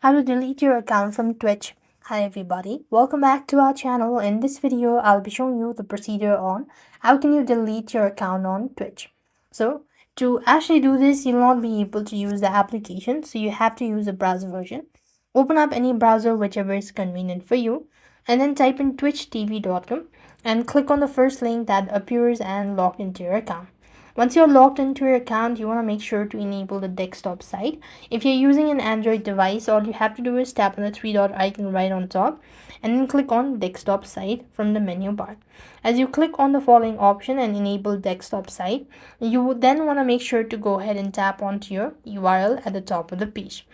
How to delete your account from Twitch. Hi everybody, welcome back to our channel. In this video, I'll be showing you the procedure on how can you delete your account on Twitch. So to actually do this, you'll not be able to use the application, so you have to use a browser version. Open up any browser whichever is convenient for you, and then type in twitchtv.com and click on the first link that appears and log into your account. Once you're logged into your account, you want to make sure to enable the desktop side. If you're using an Android device, all you have to do is tap on the three dot icon right on top and then click on desktop side from the menu bar. As you click on the following option and enable desktop side, you would then want to make sure to go ahead and tap onto your URL at the top of the page.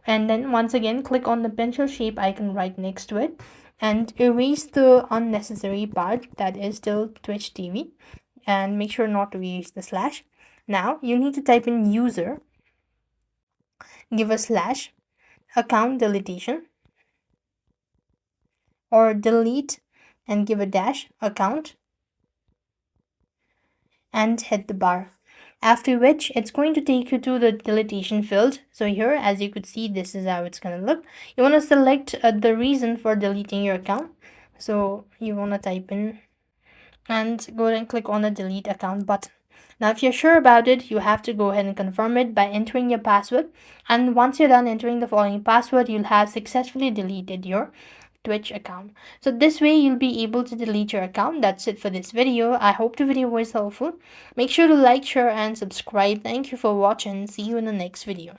And then once again, click on the pencil shape icon right next to it and erase the unnecessary part that is still Twitch TV, and make sure not to use the slash. Now you need to type in user, give a slash, account deletion, or delete and give a dash account and hit the bar. After which it's going to take you to the deletion field. So here, as you could see, this is how it's going to look. You want to select the reason for deleting your account. So you want to type in and go ahead and click on the delete account button. Now, if you're sure about it, you have to go ahead and confirm it by entering your password. And once you're done entering the following password, you'll have successfully deleted your Twitch account. So this way you'll be able to delete your account. That's it for this video. I hope the video was helpful. Make sure to like, share, and subscribe. Thank you for watching. See you in the next video.